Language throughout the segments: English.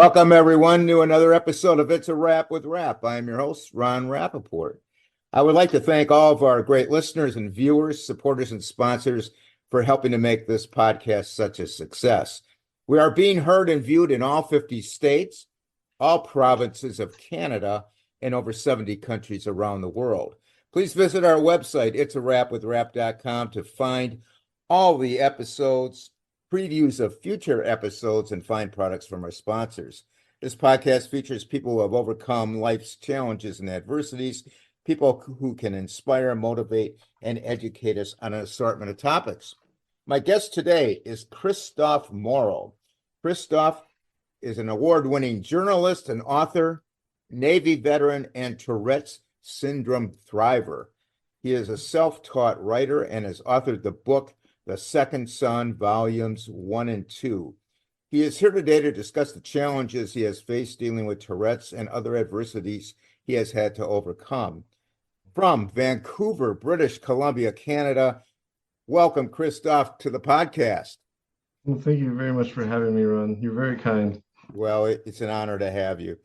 Welcome, everyone, to another episode of It's a Wrap with Rap. I'm your host, Ron Rappaport. I would like to thank all of our great listeners and viewers, supporters, and sponsors for helping to make this podcast such a success. We are being heard and viewed in all 50 states, all provinces of Canada, and over 70 countries around the world. Please visit our website, itsawrapwithrap.com, to find all the episodes, previews of future episodes, and find products from our sponsors. This podcast features people who have overcome life's challenges and adversities, people who can inspire, motivate, and educate us on an assortment of topics. My guest today is Kristof Morrow. Kristof is an award-winning journalist and author, Navy veteran, and Tourette's syndrome thriver. He is a self-taught writer and has authored the book The Second Son, Volumes 1 and 2. He is here today to discuss the challenges he has faced dealing with Tourette's and other adversities he has had to overcome. From Vancouver, British Columbia, Canada, welcome, Kristof, to the podcast. Well, thank you very much for having me, Ron. You're very kind. Well, it's an honor to have you.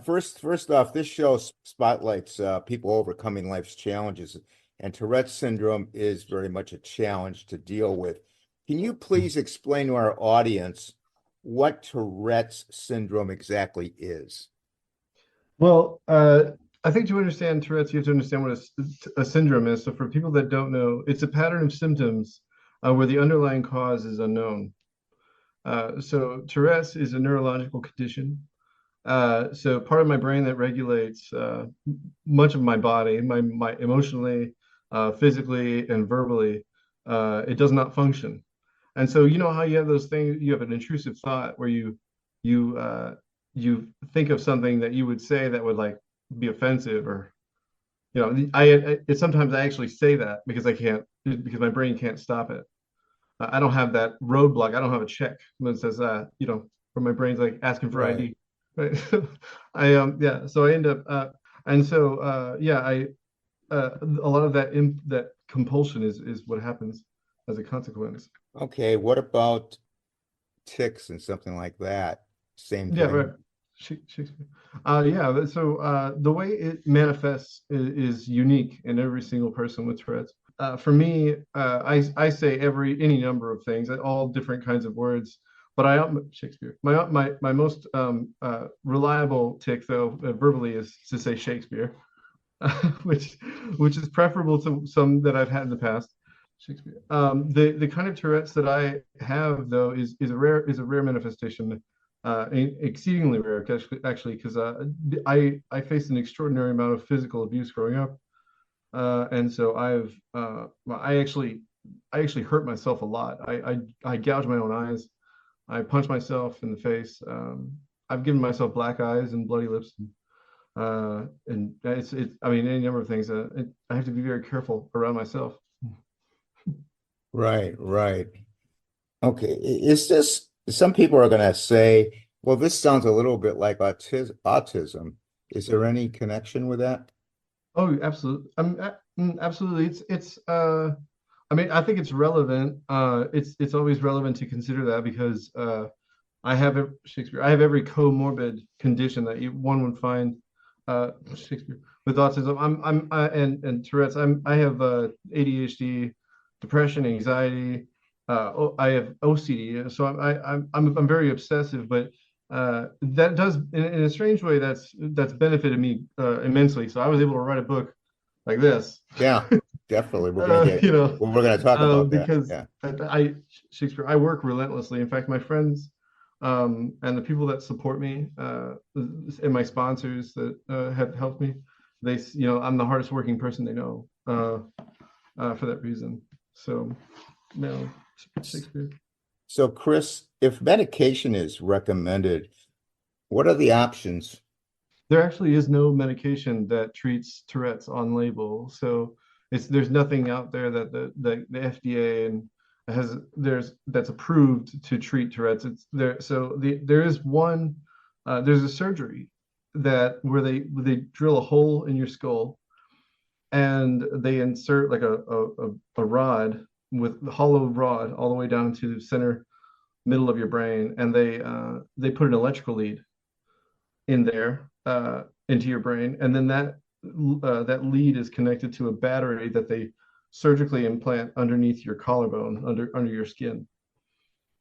First off, this show spotlights people overcoming life's challenges, and Tourette's syndrome is very much a challenge to deal with. Can you please explain to our audience what Tourette's syndrome exactly is? Well, I think to understand Tourette's, you have to understand what a syndrome is. So for people that don't know, it's a pattern of symptoms where the underlying cause is unknown. So Tourette's is a neurological condition. So part of my brain that regulates much of my body, my emotionally, physically, and verbally, it does not function. And so you know how you have those things, you have an intrusive thought where you think of something that you would say that would like be offensive, or sometimes I actually say that because because my brain can't stop it. I don't have that roadblock. I don't have a check that says where my brain's like asking for ID. Right. So I end up a lot of that compulsion is what happens as a consequence. Okay, what about tics and something like that? Same thing. Yeah, right. Shakespeare. So the way it manifests is unique in every single person with Tourette's. For me, I say any number of things, all different kinds of words. But Shakespeare. My most reliable tic, though, verbally, is to say Shakespeare, which is preferable to some that I've had in the past. Shakespeare. The kind of Tourette's that I have, though, is a rare manifestation, exceedingly rare, actually, because I faced an extraordinary amount of physical abuse growing up, and so I actually hurt myself a lot. I gouged my own eyes. I punched myself in the face. I've given myself black eyes and bloody lips, and it's any number of things. I have to be very careful around myself. Right. Okay, some people are going to say, well, this sounds a little bit like autism. Is there any connection with that? Oh, absolutely. Absolutely. I think it's relevant. It's always relevant to consider that because I have every comorbid condition that one would find Shakespeare with autism. And Tourette's. I have ADHD, depression, anxiety. I have OCD. So I'm very obsessive, but that does in a strange way that's benefited me immensely. So I was able to write a book like this. Yeah. Definitely, we're going to talk about because that. Yeah. Shakespeare, I work relentlessly. In fact, my friends and the people that support me and my sponsors that have helped me, I'm the hardest working person they know for that reason. So, no, Shakespeare. So, Kris, if medication is recommended, what are the options? There actually is no medication that treats Tourette's on label. So there's nothing out there that the FDA and that's approved to treat Tourette's. It's there. So there is one. There's a surgery where they drill a hole in your skull, and they insert like a rod with the hollow rod all the way down to the center middle of your brain, and they put an electrical lead in there into your brain, and then that lead is connected to a battery that they surgically implant underneath your collarbone, under your skin.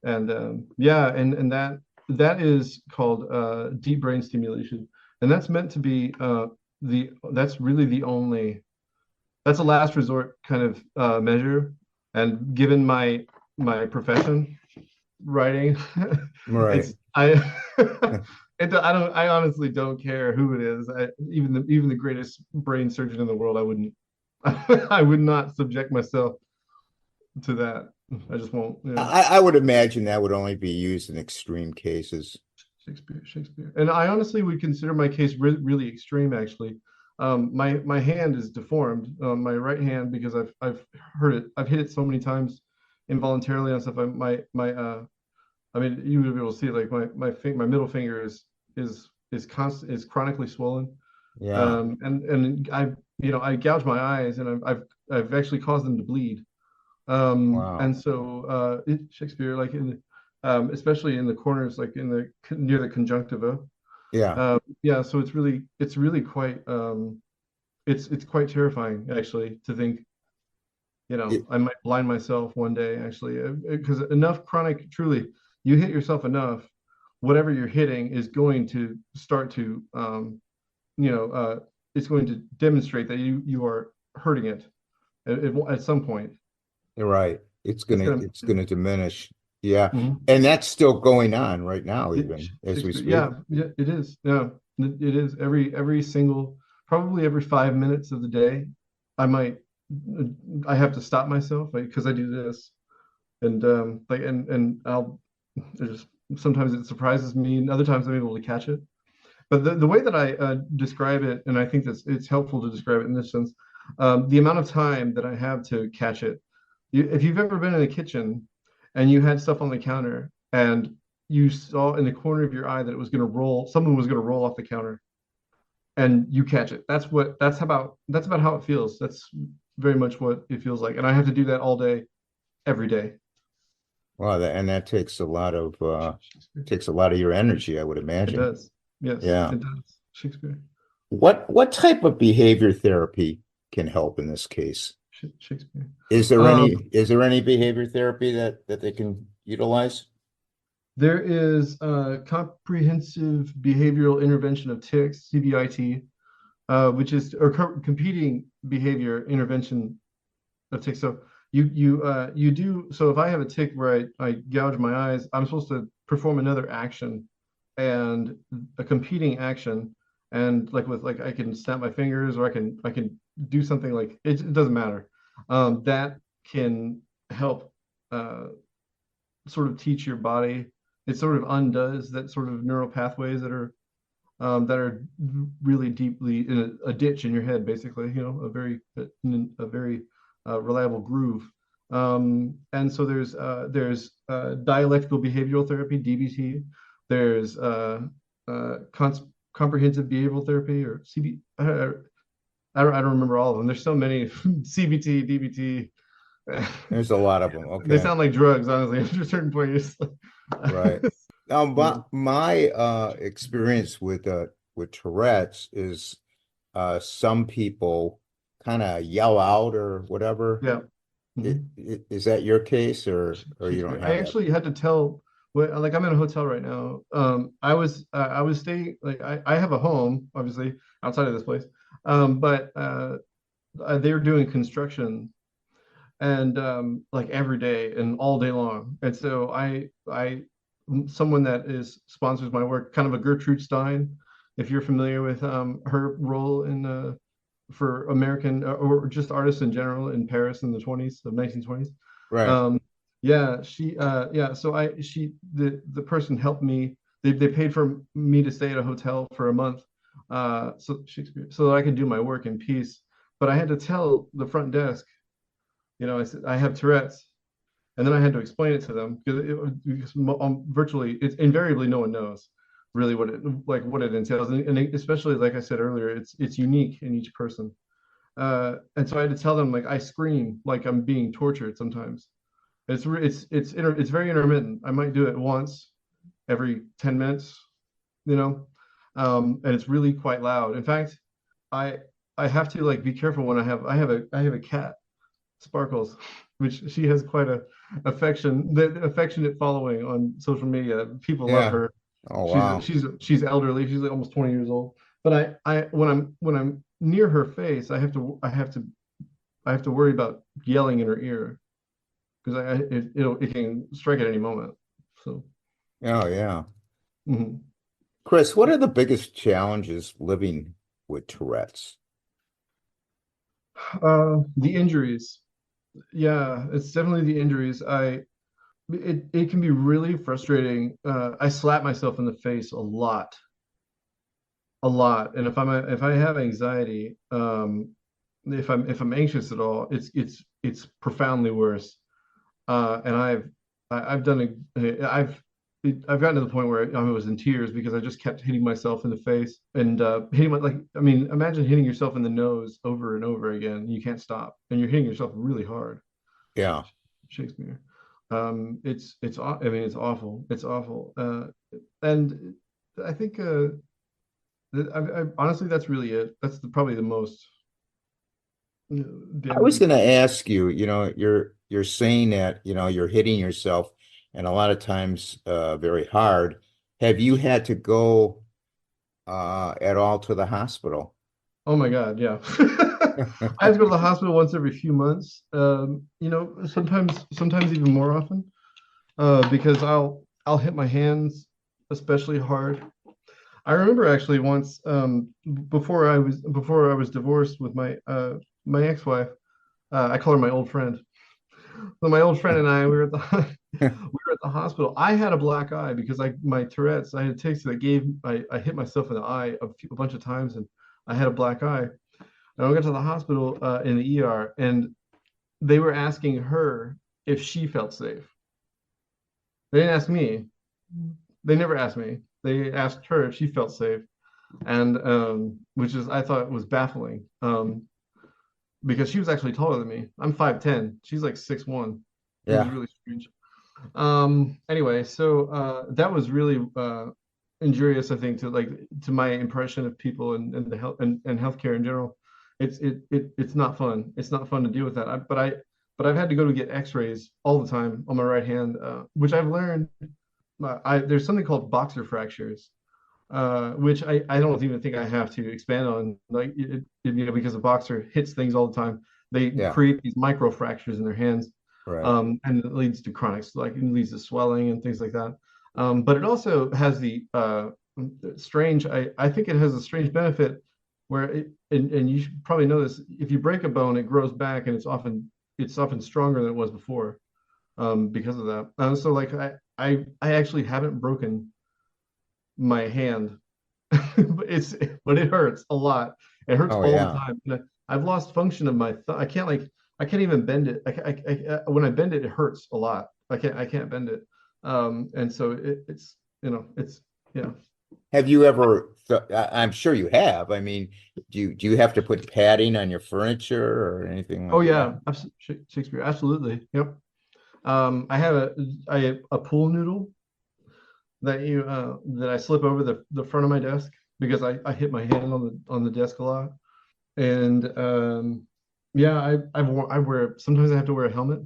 And yeah, and that is called deep brain stimulation, and that's meant to be that's really the only, that's a last resort kind of measure. And given my profession, writing, Right. it's I I honestly don't care who it is. Even the greatest brain surgeon in the world, I wouldn't I would not subject myself to that. I just won't. Yeah. I would imagine that would only be used in extreme cases. Shakespeare. And I honestly would consider my case really extreme, actually. My hand is deformed, my right hand, because I've hit it so many times involuntarily on stuff. I mean, you would be able to see it, like my middle finger is chronically swollen. Yeah. And I gouge my eyes, and I've actually caused them to bleed. Wow. And so Shakespeare, like especially in the corners, like near the conjunctiva. Yeah. Yeah, so it's really quite it's quite terrifying, actually, to think, It, I might blind myself one day, actually, because enough chronic, truly, you hit yourself enough, whatever you're hitting is going to start to it's going to demonstrate that you are hurting it at some point. you're right. It's gonna It's gonna diminish. Yeah. Mhm. And that's still going on right now, even as we Shakespeare, speak. yeah, it is. Yeah, it is. Every single, probably every 5 minutes of the day, I might, I have to stop myself, because I do this, and and it just, sometimes it surprises me, and other times I'm able to catch it. But the way that I describe it, and I think that it's helpful to describe it in this sense, the amount of time that I have to catch it. If you've ever been in a kitchen and you had stuff on the counter, and you saw in the corner of your eye that it was going to roll, someone was going to roll off the counter, and you catch it. That's about how it feels. That's very much what it feels like. And I have to do that all day, every day. Wow, and that takes a lot of your energy, I would It imagine. does. Yes, Yeah. it does. Shakespeare. What type of behavior therapy can help in this case? Shakespeare. Is there any behavior therapy that they can utilize? There is comprehensive behavioral intervention of tics, CBIT, which is, or competing behavior intervention of tics. So you do, so if I have a tick where I gouge my eyes, I'm supposed to perform another action, and a competing action, and like I can snap my fingers, or I can do something, like it doesn't matter. That can help sort of teach your body. It sort of undoes that sort of neural pathways that are really deeply in a ditch in your head, basically, a very reliable groove. And so there's dialectical behavioral therapy, DBT. There's comprehensive behavioral therapy, or CB. I don't remember all of them. There's so many. CBT, DBT. There's a lot of them. They Okay. sound like drugs, honestly. After a certain point, you're just Right. like, My experience with Tourette's is some people kind of yell out or whatever. yeah. Mhm. Is that your case, or you don't Shakespeare. I have that? actually had to tell, like, I'm in a hotel right now. I was staying, like, I have a home, obviously, outside of this place. But they were doing construction, and like every day and all day long. And so I someone that is sponsors my work, kind of a Gertrude Stein, if you're familiar with her role in for American, or just artists in general in Paris in the 20s, the 1920s. Right. Um, yeah, yeah. So the person helped me. They paid for me to stay at a hotel for a month, so Shakespeare, so that I could do my work in peace. But I had to tell the front desk, I said I have Tourette's, and then I had to explain it to them, because virtually, it's invariably, no one knows really what it entails, and especially, like I said earlier, it's unique in each person. And so I had to tell them, like, I scream like I'm being tortured sometimes. It's very intermittent. I might do it once every 10 minutes, you know, and it's really quite loud. In fact, I I have to like be careful when I have a cat, Sparkles, which she has quite a the affectionate following on social media. People love Yeah. her. Oh, wow. She's elderly. She's like almost 20 years old. But I when I'm near her face, I have to worry about yelling in her ear because it can strike at any moment. So Oh, yeah. mhm. Kris, what are the biggest challenges living with Tourette's? The injuries. Yeah, it's definitely the injuries. It can be really frustrating. I slap myself in the face a lot. And if I have anxiety, if I'm anxious at all, it's profoundly worse. And I've done I've gotten to the point where I was in tears because I just kept hitting myself in the face and hitting my like I mean imagine hitting yourself in the nose over and over again. You can't stop, and you're hitting yourself really hard. Yeah. Shakespeare. I mean it's awful. It's awful. And I think honestly that's really it. That's probably the most I was damaging going to part. ask you, you're saying that, you're hitting yourself and a lot of times very hard. Have you had to go at all to the hospital? Oh my God, yeah. I have to go to the hospital once every few months. Sometimes even more often, because I'll hit my hands especially hard. I remember actually once, before I was divorced with my ex-wife. I call her my old friend. So my old friend and I, we were at the we were at the hospital. I had a black eye because my Tourette's. I had tics that I hit myself in the eye a bunch of times, and I had a black eye. And I got to the hospital in the ER, and they were asking her if she felt safe. They didn't ask me. They never asked me. They asked her if she felt safe, and which is I thought was baffling because she was actually taller than me. I'm 5'10". She's like 6'1". It was Yeah. really strange. Anyway, so that was really injurious, I think, to my impression of people and the health and healthcare in general. It's not fun. It's not fun to deal with that. But I've had to go to get X-rays all the time on my right hand, which I've learned. There's something called boxer fractures, which I don't even think I have to expand on. Like because a boxer hits things all the time, they Yeah. create these micro fractures in their hands, Right. and it leads to it leads to swelling and things like that. But it also has the strange. I think it has a strange benefit where and you should probably know this. If you break a bone, it grows back, and it's often stronger than it was before, because of that. So like I actually haven't broken my hand, but it hurts a lot. It hurts Oh, all the yeah. time. And I've lost function of my thumb. I can't even bend it. When I bend it, it hurts a lot. I can't bend it. And so it's it's yeah. Have you ever, I'm sure you have. I mean, do you have to put padding on your furniture or anything Oh like that? yeah, Shakespeare, absolutely. Yep. I have a pool noodle that I slip over the front of my desk because I hit my hand on the desk a lot. And yeah, I wear sometimes I have to wear a helmet.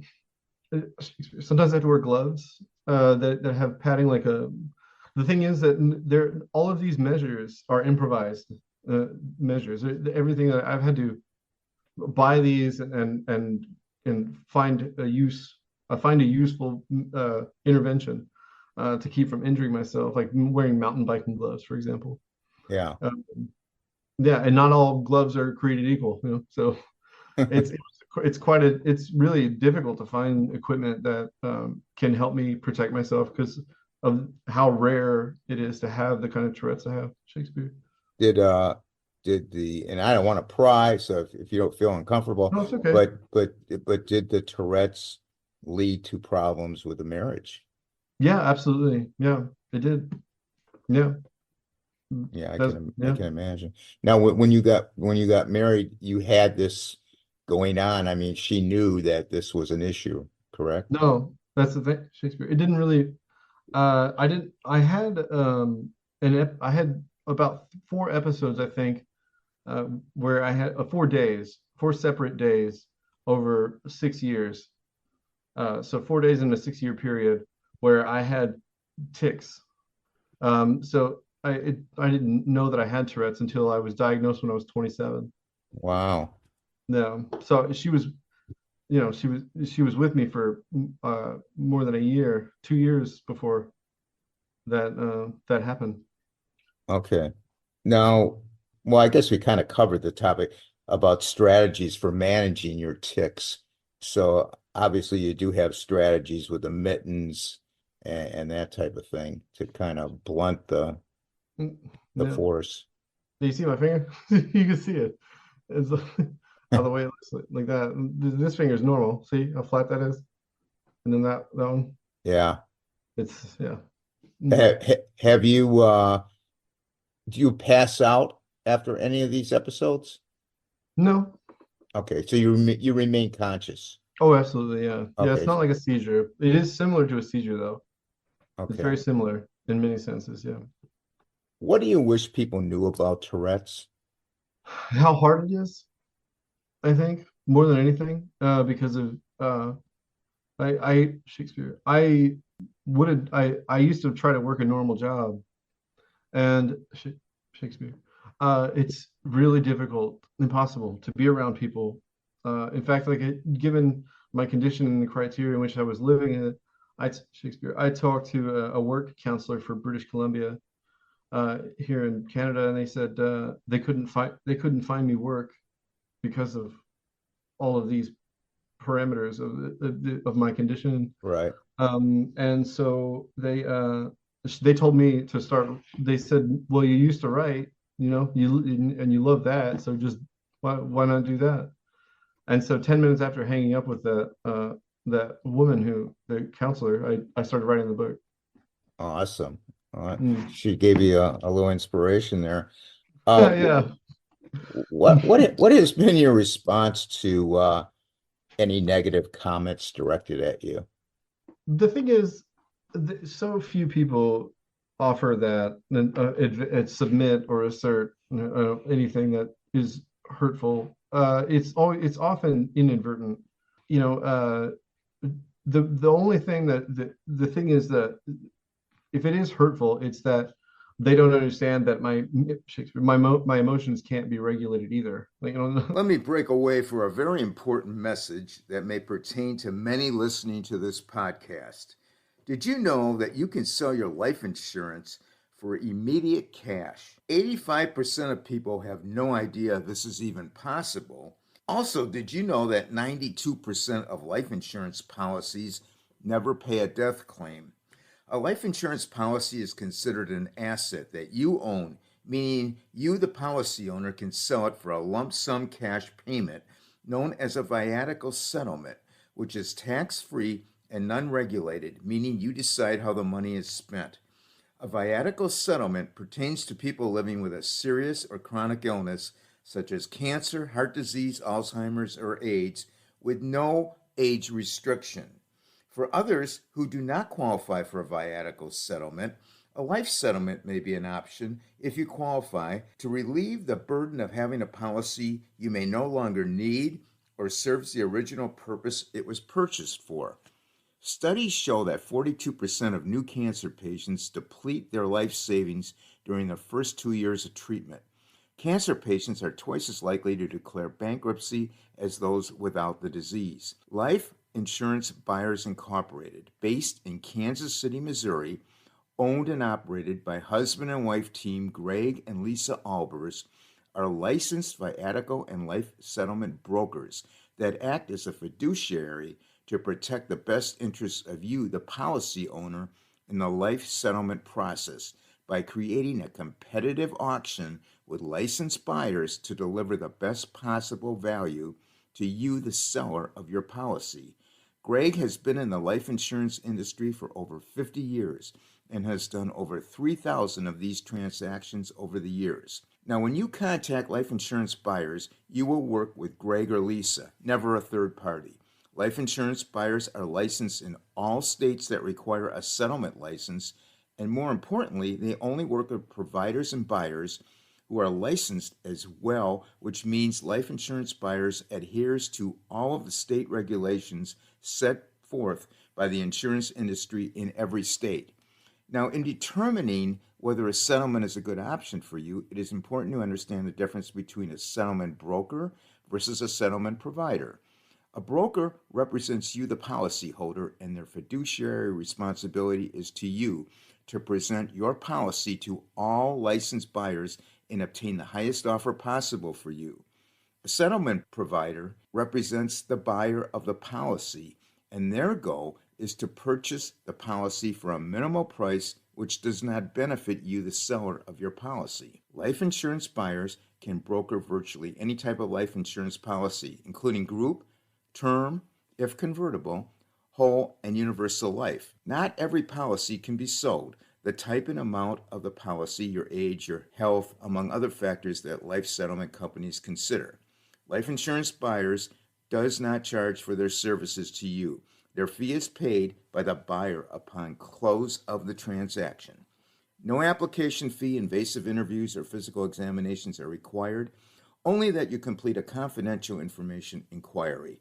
Sometimes I have to wear gloves that have padding like a. The thing is that all of these measures are improvised measures. Everything that I've had to buy these and find a use. Find a useful intervention to keep from injuring myself, like wearing mountain biking gloves, for example. Yeah. Um, yeah, and not all gloves are created equal, So it's it's really difficult to find equipment that can help me protect myself because of how rare it is to have the kind of Tourette's I have. Shakespeare. Did and I don't want to pry, so if you don't feel uncomfortable, No, it's okay. but did the Tourette's lead to problems with the marriage? Yeah, absolutely. Yeah, it did. Yeah, Yeah, I yeah. can imagine. Now, when you got married, you had this going on. I mean, she knew that this was an issue, correct? No, that's the thing, Shakespeare. It didn't really. I didn't. I had about 4 episodes, I think, where I had 4 days, 4 separate days over 6 years. So 4 days in a 6 year period where I had tics. So I didn't know that I had Tourette's until I was diagnosed when I was 27. Wow. No, so she was with me for more than a year, 2 years before that happened. Okay. Now, well, I guess we kind of covered the topic about strategies for managing your ticks. So obviously you do have strategies with the mittens and that type of thing to kind of blunt Mm, the Yeah. force. Do you see my finger? You can see it. It's how the way it looks like that. This finger is normal. See how flat that is? And then that one, Yeah. it's yeah. Have you do you pass out after any of these episodes? No. Okay, so you remain conscious. Oh, absolutely. Yeah. Yeah. It's Okay, not like a seizure. It is similar to a seizure, though. It's okay. very similar in many senses. Yeah. What do you wish people knew about Tourette's? How hard it is, I think, more than anything, because of Shakespeare. I used to try to work a normal job, and Shakespeare. It's really difficult, impossible to be around people. In fact, given my condition and the criteria in which I was living in, Shakespeare. I talked to a work counselor for British Columbia here in Canada, and they said they couldn't find me work because of all of these parameters of my condition. Right. And so they told me to start. They said, "Well, you used to write, and you love that, so just why not do that?" And so 10 minutes after hanging up with that woman the counselor, I started writing the book. Awesome. Mm. She gave you a little inspiration there. Yeah, Uh, yeah. what has been your response to any negative comments directed at you? The thing is, so few people offer that submit or assert anything that is hurtful. It's often inadvertent. You know, the only thing the thing is that if it is hurtful, it's that they don't understand that my emotions can't be regulated either. Let me break away for a very important message that may pertain to many listening to this podcast. Did you know that you can sell your life insurance for immediate cash? 85% of people have no idea this is even possible. Also, did you know that 92% of life insurance policies never pay a death claim? A life insurance policy is considered an asset that you own, meaning you, the policy owner, can sell it for a lump sum cash payment known as a viatical settlement, which is tax-free and non-regulated, meaning you decide how the money is spent. A viatical settlement pertains to people living with a serious or chronic illness such as cancer, heart disease, Alzheimer's, or AIDS, with no age restriction. For others who do not qualify for a viatical settlement, a life settlement may be an option if you qualify to relieve the burden of having a policy you may no longer need or serves the original purpose it was purchased for. Studies show that 42% of new cancer patients deplete their life savings during the first 2 years of treatment. Cancer patients are twice as likely to declare bankruptcy as those without the disease. Life Insurance Buyers Incorporated, based in Kansas City, Missouri, owned and operated by husband and wife team Greg and Lisa Albers, are licensed viatical and life settlement brokers that act as a fiduciary to protect the best interests of you, the policy owner, in the life settlement process by creating a competitive auction with licensed buyers to deliver the best possible value to you, the seller of your policy. Greg has been in the life insurance industry for over 50 years and has done over 3,000 of these transactions over the years. Now, when you contact life insurance buyers, you will work with Greg or Lisa, never a third party. Life insurance buyers are licensed in all states that require a settlement license, and more importantly, they only work with providers and buyers who are licensed as well, which means life insurance buyers adheres to all of the state regulations set forth by the insurance industry in every state. Now, in determining whether a settlement is a good option for you, it is important to understand the difference between a settlement broker versus a settlement provider. A broker represents you, the policyholder, and their fiduciary responsibility is to you to present your policy to all licensed buyers and obtain the highest offer possible for you. A settlement provider represents the buyer of the policy, and their goal is to purchase the policy for a minimal price which does not benefit you, the seller of your policy. Life insurance buyers can broker virtually any type of life insurance policy, including group, term, if convertible, whole, and universal life. Not every policy can be sold. The type and amount of the policy, your age, your health, among other factors that life settlement companies consider. Life insurance buyers does not charge for their services to you. Their fee is paid by the buyer upon close of the transaction. No application fee, invasive interviews, or physical examinations are required, only that you complete a confidential information inquiry.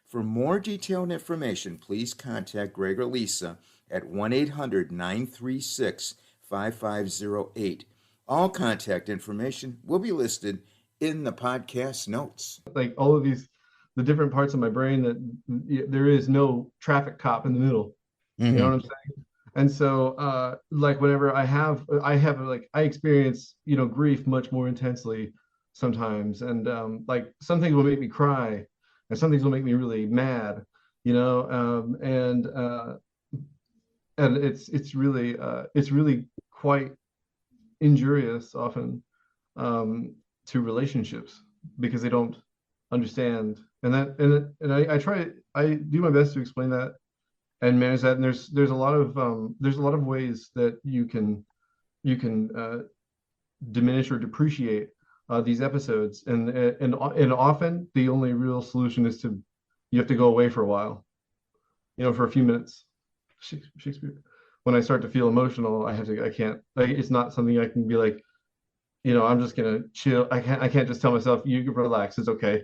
For more detailed information, please contact Greg or Lisa at 1-800-936-5508. All contact information will be listed in the podcast notes. Like all of these, the different parts of my brain that there is no traffic cop in the middle. You know what I'm saying? And so, like whenever I have like I experience, grief much more intensely sometimes, and like some things will make me cry, and some things will make me really mad, and it's really quite injurious often to relationships because they don't understand, and I do my best to explain that and manage that. And there's a lot of ways that you can diminish or depreciate these episodes, and often the only real solution is you have to go away for a while, for a few minutes. Shakespeare. When I start to feel emotional, I can't, like, it's not something I can be like, I'm just gonna chill. I can't just tell myself, you can relax, it's okay.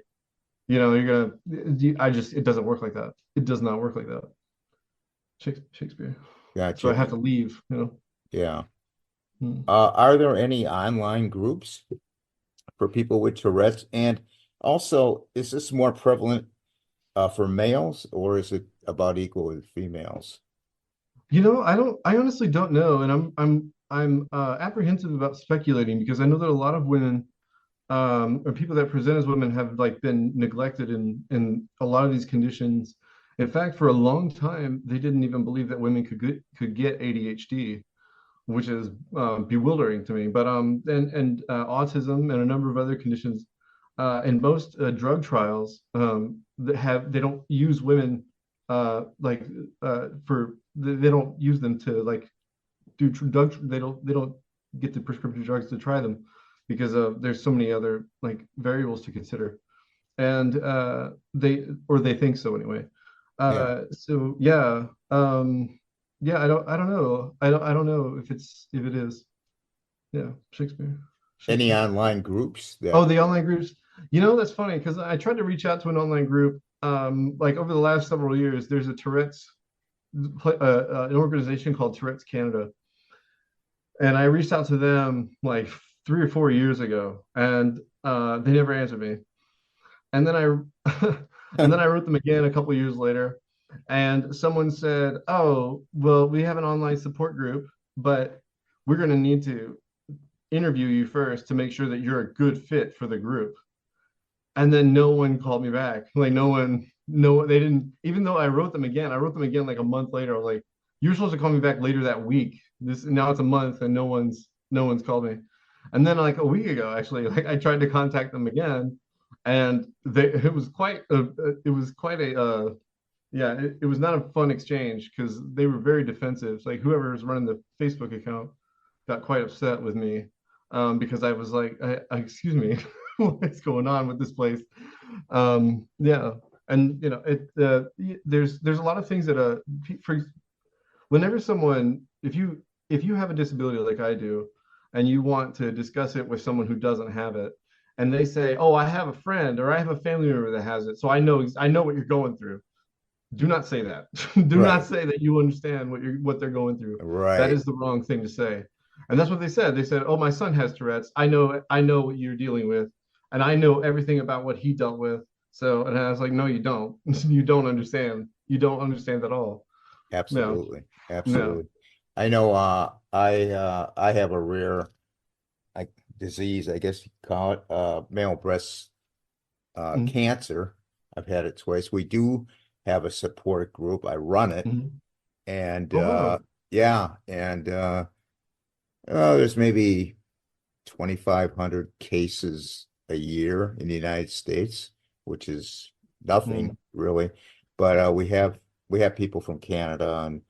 It doesn't work like that. It does not work like that. Shakespeare. Gotcha. So I have to leave, Yeah. Are there any online groups for people with Tourette's? And also, is this more prevalent for males, or is it about equal with females? I honestly don't know, and I'm apprehensive about speculating because I know that a lot of women or people that present as women have like been neglected in a lot of these conditions. In fact, for a long time, they didn't even believe that women could get ADHD, which is bewildering to me. But and autism and a number of other conditions, and most drug trials they don't use women they don't use them to like do drug. They don't get the prescription drugs to try them because there's so many other like variables to consider, and they think so anyway. So yeah, I don't know. I don't know if it is. Yeah, Shakespeare. Any online groups Oh, the online groups. That's funny because I tried to reach out to an online group. Like over the last several years, there's a Tourette's, an organization called Tourette's Canada, and I reached out to them like 3 or 4 years ago, and they never answered me. And then I wrote them again a couple of years later, and someone said, "Oh, well, we have an online support group, but we're going to need to interview you first to make sure that you're a good fit for the group." And then no one called me back. Like they didn't. Even though I wrote them again like a month later. I was like, "You were supposed to call me back later that week. Now it's a month and no one's called me." And then like a week ago, actually, like I tried to contact them again, and it was quite a yeah, it was not a fun exchange because they were very defensive. Like whoever was running the Facebook account got quite upset with me because I was like, excuse me, what's going on with this place? Yeah. And there's a lot of things that for whenever someone, if you have a disability like I do, and you want to discuss it with someone who doesn't have it, and they say, "Oh, I have a friend or I have a family member that has it, so I know what you're going through." Do not say that. Do not Right. say that you understand what they're going through. That Right. is the wrong thing to say. And that's what they said. They said, "Oh, my son has Tourette's. I know what you're dealing with, and I know everything about what he dealt with." So, and I was like, "No, you don't. You don't understand. You don't understand at all." No, Absolutely. no. Absolutely. I know I have a rare like disease, I guess you call it, male breast Mm-hmm. cancer. I've had it twice. We do have a support group. I run it, Mm-hmm. and Oh, wow. yeah, and there's maybe 2,500 cases a year in the United States, which is Mm. nothing really. But we have people from Canada and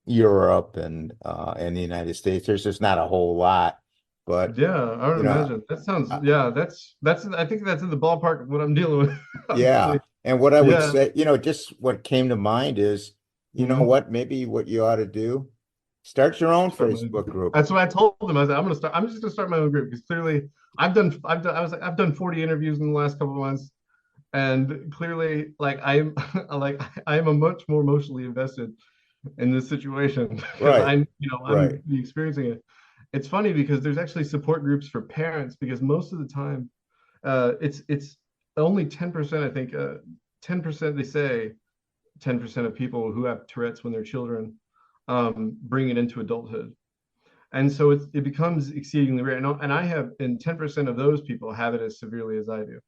Europe and the United States. There's just not a whole lot, but Yeah, I would you know, imagine. That sounds, uh, yeah, I think that's in the ballpark of what I'm dealing with, yeah. honestly. And what I would Yeah. say, just what came to mind is, you know Mhm. what, maybe what you ought to do, start your own Start my own Facebook group. group. That's what I told them. I said, I'm just gonna start my own group because clearly I've done 40 interviews in the last couple of months. And clearly, like like I'm a much more emotionally invested in this situation because Right, I'm right. experiencing it. It's funny because there's actually support groups for parents because most of the time, it's only 10%, I think, 10% they say 10% of people who have Tourette's when they're children bring it into adulthood. And so it becomes exceedingly rare. And I have, and 10% of those people have it as severely as I do.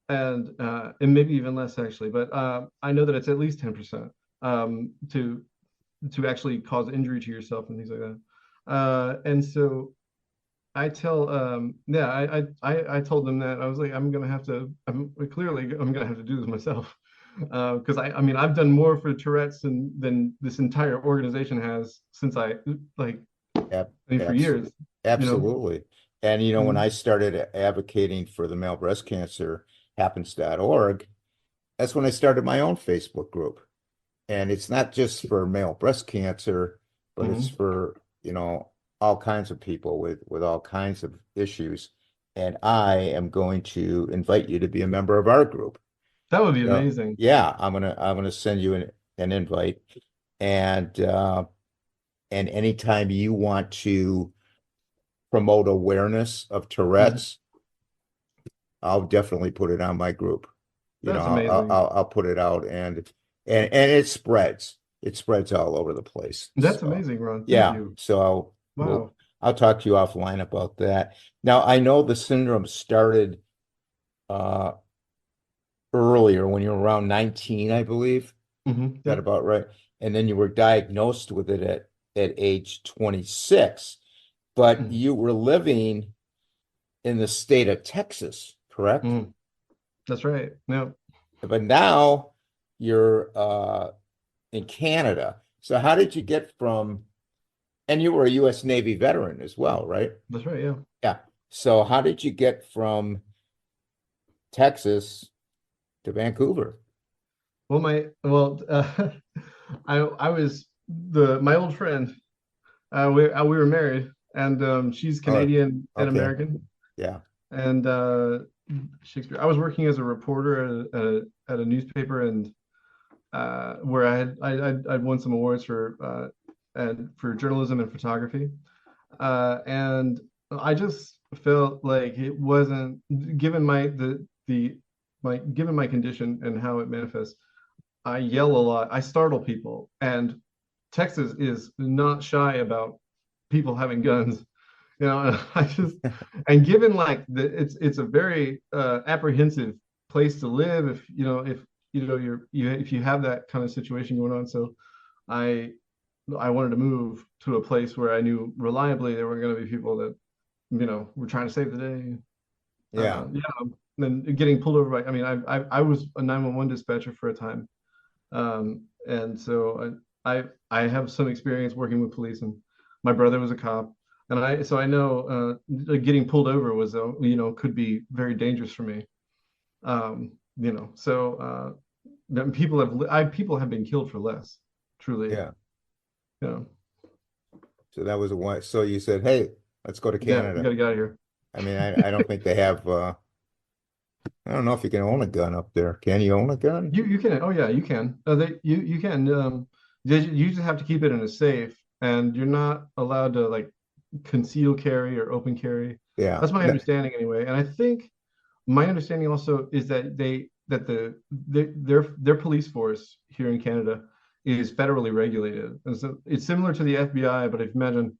And maybe even less actually, but I know that it's at least 10% to actually cause injury to yourself and things like that. And so I tell yeah, I told them that I was like, I'm gonna have to do this myself. Because I mean I've done more for Tourette's than this entire organization has since like Ab I mean for abs years, you know. Absolutely. And when Mhm. I started advocating for the male breast cancer happens.org, that's when I started my own Facebook group. And it's not just for male breast cancer, but it's Mhm. for, all kinds of people with all kinds of issues. And I am going to invite you to be a member of our group. That would be So amazing. yeah, I'm gonna send you an invite. And and anytime you want to promote awareness of Mhm. Tourette's, I'll definitely put it on my group. That's amazing. I'll put it out and it spreads. It spreads all over the place. That's So amazing, Ron. Thank yeah, you. so Wow. I'll talk to you offline about that. Now I know the syndrome started uh earlier when you were around 19, I believe. Is that Yep. about right? And then you were diagnosed with it at age 26, but Mhm. you were living in the state of Texas, correct? Mhm. That's right. No. But now you're in Canada. So how did you get from, and you were a U.S. Navy veteran as well, right? That's right. Yeah. Yeah. So how did you get from Texas to Vancouver? I was the my old friend. We were married, and she's Oh, Canadian and okay. American. Yeah. And Shakespeare. I was working as a reporter at a newspaper, and where I'd won some awards for journalism and photography. And I just felt like it wasn't given given my condition and how it manifests. I yell a lot. I startle people, and Texas is not shy about people having guns. And I just and given like it's a very apprehensive place to live if if you have that kind of situation going on. So I I wanted to move to a place where I knew reliably there were going to be people that were trying to save the day. Yeah. Yeah, and getting pulled over by. I mean, I was a 911 dispatcher for a time, and so I have some experience working with police, and my brother was a cop, and I know like getting pulled over was could be very dangerous for me. So that people have been killed for less, truly. Yeah. Yeah. So that was a one. So you said, hey, let's go to Yeah, we Canada. got to get out of here. I mean, I don't think they have I don't know if you can own a gun up there. Can you own a gun? You can. Oh yeah, you can. You can. You just have to keep it in a safe, and you're not allowed to like conceal carry or open carry. Yeah. That's my No, understanding anyway. And I think my understanding also is that their police force here in Canada is federally regulated, and so it's similar to the FBI. But if you imagine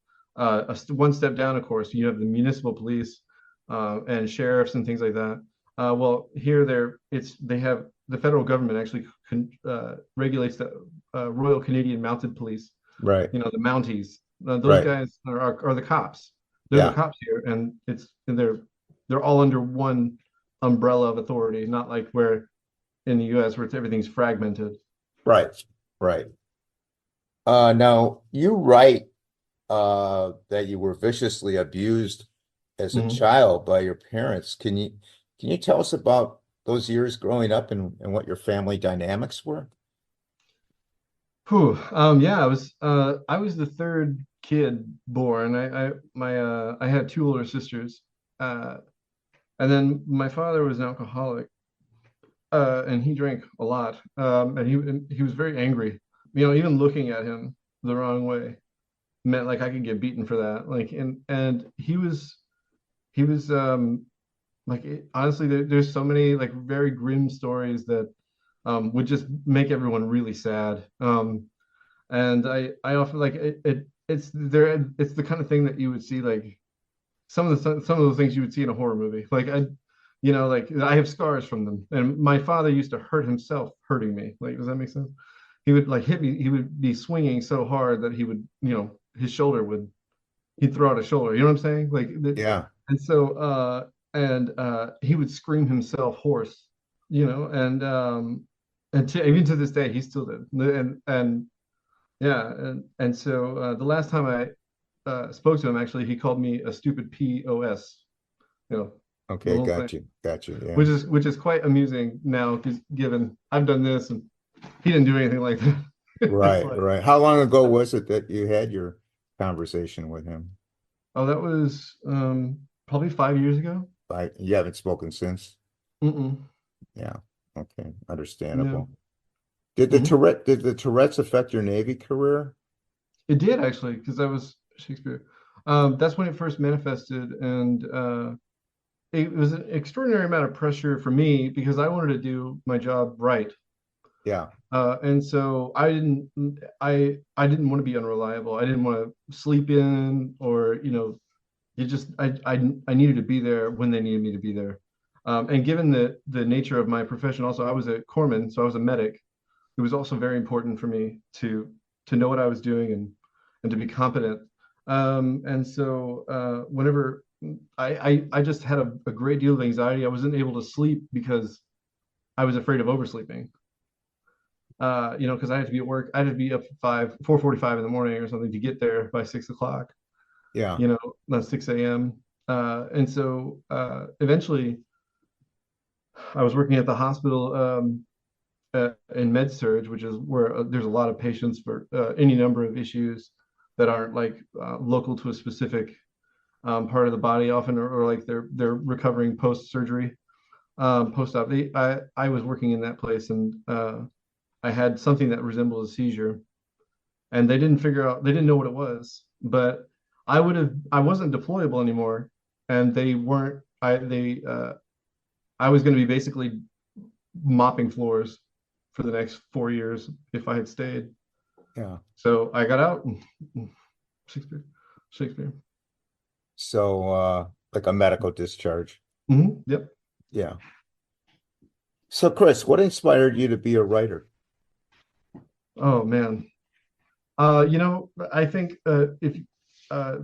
one step down, of course, you have the municipal police and sheriffs and things like that. Well, here they have the federal government actually regulates the Royal Canadian Mounted Police. right. The Mounties. Those Right. guys are the cops. They're the Yeah. cops here, and they're all under one umbrella of authority, not like where in the US where everything's fragmented. Right. Right. Now you write that you were viciously abused as a Mhm. child by your parents. Can you tell us about those years growing up and what your family dynamics were? Whew. Yeah, I was the third kid born. I had two older sisters. Uh, and then my father was an alcoholic, and he drank a lot. And he was very angry. Even looking at him the wrong way meant like I could get beaten for that. Like and he was honestly there's so many like very grim stories that would just make everyone really sad. And I often like it's the kind of thing that you would see like some of the things you would see in a horror movie. Like like I have scars from them. And my father used to hurt himself hurting me. Like, does that make sense? He would like hit me. He would be swinging so hard that he would, his shoulder would he'd throw out a shoulder. You know what I'm saying? Yeah. And so he would scream himself hoarse, even to this day he still did. And yeah, and so the last time I spoke to him, actually, he called me a stupid POS, you know, the Okay. whole Got thing, you. Got you. Yeah. which is quite amusing now, because given I've done this and he didn't do anything like that. It's Right. like, Right. How long ago was it that you had your conversation with him? oh, that was probably 5 years ago. You haven't spoken since? Mm-mm. Yeah. Okay. No. Understandable. Mhm. Did the Tourette's affect your Navy career? It did actually, because I was Shakespeare. That's when it first manifested, and it was an extraordinary amount of pressure for me because I wanted to do my job right. Yeah. And so I didn't want to be unreliable. I didn't want to sleep in, or I needed to be there when they needed me to be there. And given the nature of my profession, also I was a corpsman, so I was a medic. It was also very important for me to know what I was doing and to be competent. And so whenever I just had a great deal of anxiety. I wasn't able to sleep because I was afraid of oversleeping. Because I had to be at work. I had to be up at 4:45 in the morning or something to get there by 6 o'clock. Yeah. Not 6 a.m. And so eventually, I was working at the hospital in med surge, which is where there's a lot of patients for any number of issues that aren't like local to a specific part of the body, often, or like they're recovering post surgery, post op. I was working in that place, and I had something that resembled a seizure, and they didn't know what it was, but I wasn't deployable anymore, and they weren't I was going to be basically mopping floors for the next 4 years if I had stayed. Yeah. So I got out. Shakespeare. Shakespeare. So, like a medical discharge. Yep. Yeah. So, Kris, what inspired you to be a writer? Oh man. I think if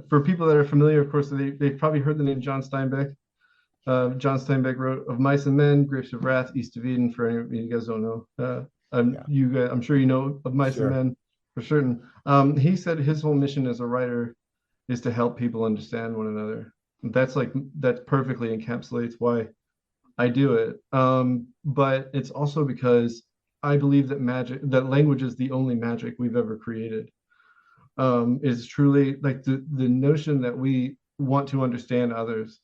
for people that are familiar, of course, they've probably heard the name John Steinbeck. John Steinbeck wrote Of Mice and Men, Grapes of Wrath, East of Eden. For any of you guys don't know, Yeah. I'm sure you know Of Mice and Sure. Men for certain. He said his whole mission as a writer is to help people understand one another. That perfectly encapsulates why I do it. But it's also because I believe that language is the only magic we've ever created. Is truly like the notion that we want to understand others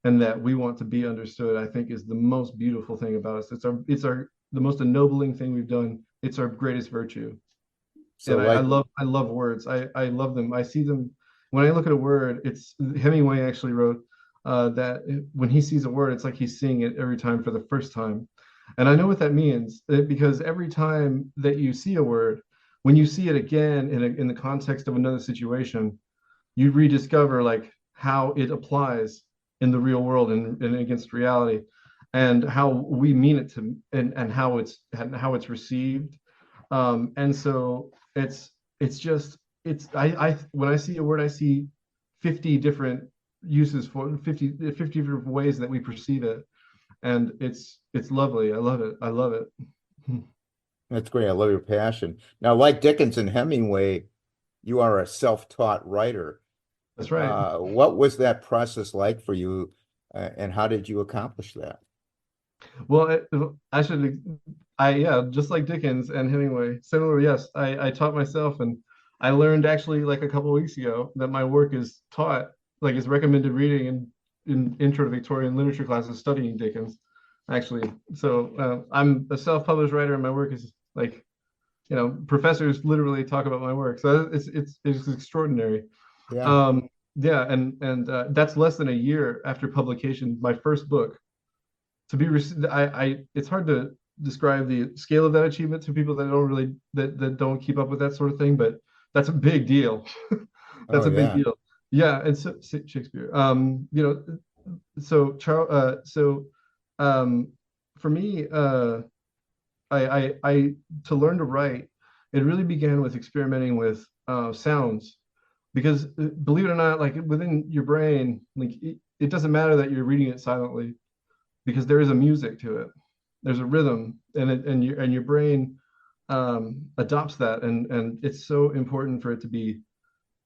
and that we want to be understood, I think is the most beautiful thing about us. It's our the most ennobling thing we've done. It's our greatest virtue. So And like, I love words. I love them. I see them when I look at a word. It's Hemingway actually wrote that when he sees a word, it's like he's seeing it every time for the first time. And I know what that means because every time that you see a word, when you see it again in the context of another situation, you rediscover like how it applies in the real world and against reality, and how we mean it to, and how it's received. And so it's just I when I see a word, I see 50 different uses for 50 different ways that we perceive it, and it's lovely. I love it. I love it. that's great. I love your passion. Now, like Dickens and Hemingway, you are a self-taught writer. That's right. What was that process like for you, and how did you accomplish that? Well, I should, yeah, just like Dickens and Hemingway, similar, yes. I taught myself, and I learned actually like a couple of weeks ago that my work is taught, like is recommended reading in Intro to Victorian Literature classes studying Dickens, actually. So I'm a self-published writer, and my work is like, professors literally talk about my work. So it's extraordinary. Yeah. Um, yeah, and that's less than a year after publication, my first book to be it's hard to describe the scale of that achievement to people that don't really that don't keep up with that sort of thing, but that's a big deal. Oh, That's a big yeah. deal. Yeah, and so Shakespeare. So Charles. Um, for me, I to learn to write, it really began with experimenting with sounds, because believe it or not, like within your brain, like it doesn't matter that you're reading it silently because there is a music to it. There's a rhythm, and your brain adopts that, and it's so important for it to be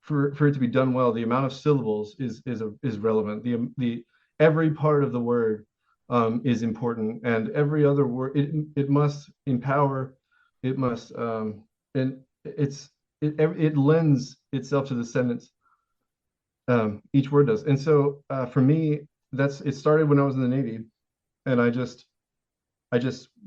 for it to be done well. The amount of syllables is relevant. The every part of the word is important, and every other word it must empower. It must and it lends itself to the sentence. Each word does, and so for me, it started when I was in the Navy, and I just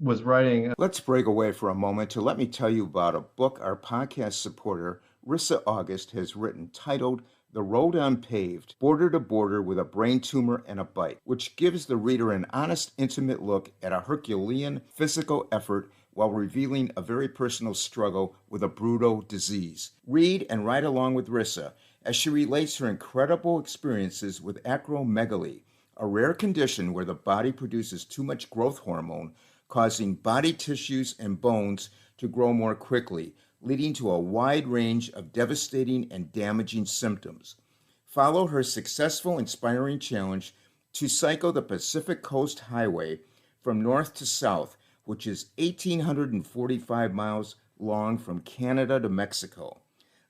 was writing. Let's break away for a moment to let me tell you about a book our podcast supporter, Risa August, has written titled The Road Unpaved, Border to Border with a Brain Tumor and a Bite, which gives the reader an honest, intimate look at a Herculean physical effort while revealing a very personal struggle with a brutal disease. Read and write along with Risa as she relates her incredible experiences with acromegaly, a rare condition where the body produces too much growth hormone, causing body tissues and bones to grow more quickly, leading to a wide range of devastating and damaging symptoms. Follow her successful, inspiring challenge to cycle the Pacific Coast Highway from north to south, which is 1,845 miles long from Canada to Mexico.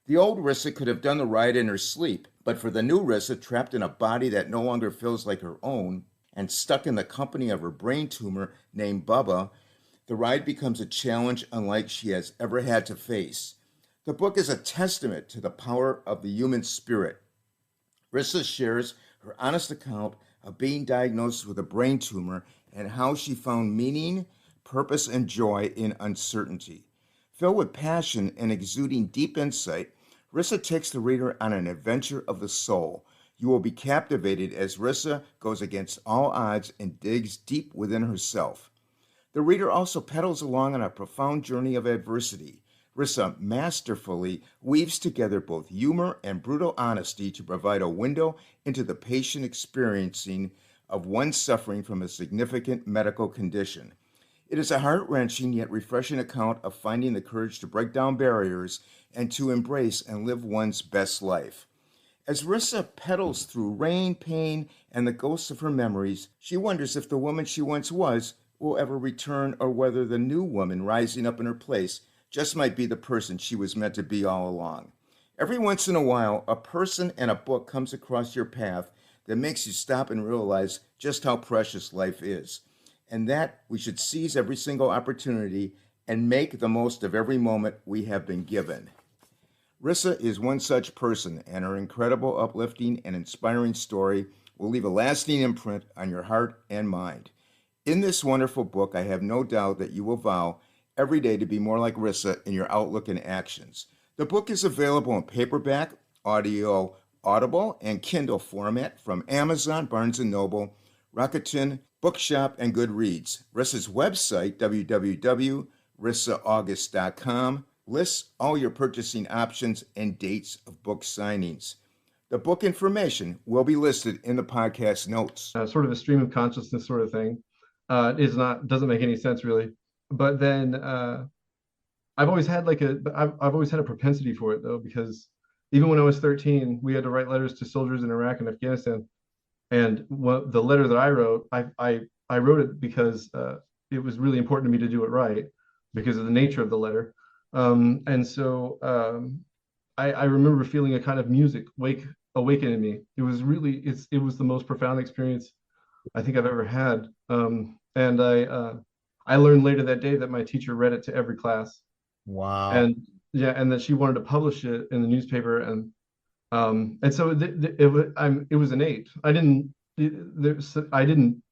The old Rissa could have done the ride in her sleep, but for the new Rissa trapped in a body that no longer feels like her own and stuck in the company of her brain tumor named Bubba, the ride becomes a challenge unlike she has ever had to face. The book is a testament to the power of the human spirit. Rissa shares her honest account of being diagnosed with a brain tumor and how she found meaning, purpose, and joy in uncertainty. Filled with passion and exuding deep insight, Rissa takes the reader on an adventure of the soul. You will be captivated as Rissa goes against all odds and digs deep within herself. The reader also pedals along on a profound journey of adversity. Rissa masterfully weaves together both humor and brutal honesty to provide a window into the patient experiencing of one suffering from a significant medical condition. It is a heart-wrenching yet refreshing account of finding the courage to break down barriers and to embrace and live one's best life. As Rissa pedals through rain, pain, and the ghosts of her memories, she wonders if the woman she once was will ever return or whether the new woman rising up in her place just might be the person she was meant to be all along. Every once in a while, a person and a book comes across your path that makes you stop and realize just how precious life is, and that we should seize every single opportunity and make the most of every moment we have been given. Risa is one such person, and her incredible, uplifting, and inspiring story will leave a lasting imprint on your heart and mind. In this wonderful book, I have no doubt that you will vow every day to be more like Risa in your outlook and actions. The book is available in paperback, audio, Audible, and Kindle format from Amazon, Barnes & Noble, Rakuten, Bookshop, and Goodreads. Risa's website, www.risaaugust.com, lists all your purchasing options and dates of book signings. The book information will be listed in the podcast notes. Sort of a stream of consciousness sort of thing doesn't make any sense really. But then I've always had I've always had a propensity for it though, because even when I was 13, we had to write letters to soldiers in Iraq and Afghanistan. And the letter that I wrote, I wrote it because it was really important to me to do it right because of the nature of the letter. And so I remember feeling a kind of music awaken in me. It was it was the most profound experience I think I've ever had. And I learned later that day that my teacher read it to every class. Wow. And yeah, and that she wanted to publish it in the newspaper. And so it was innate. I didn't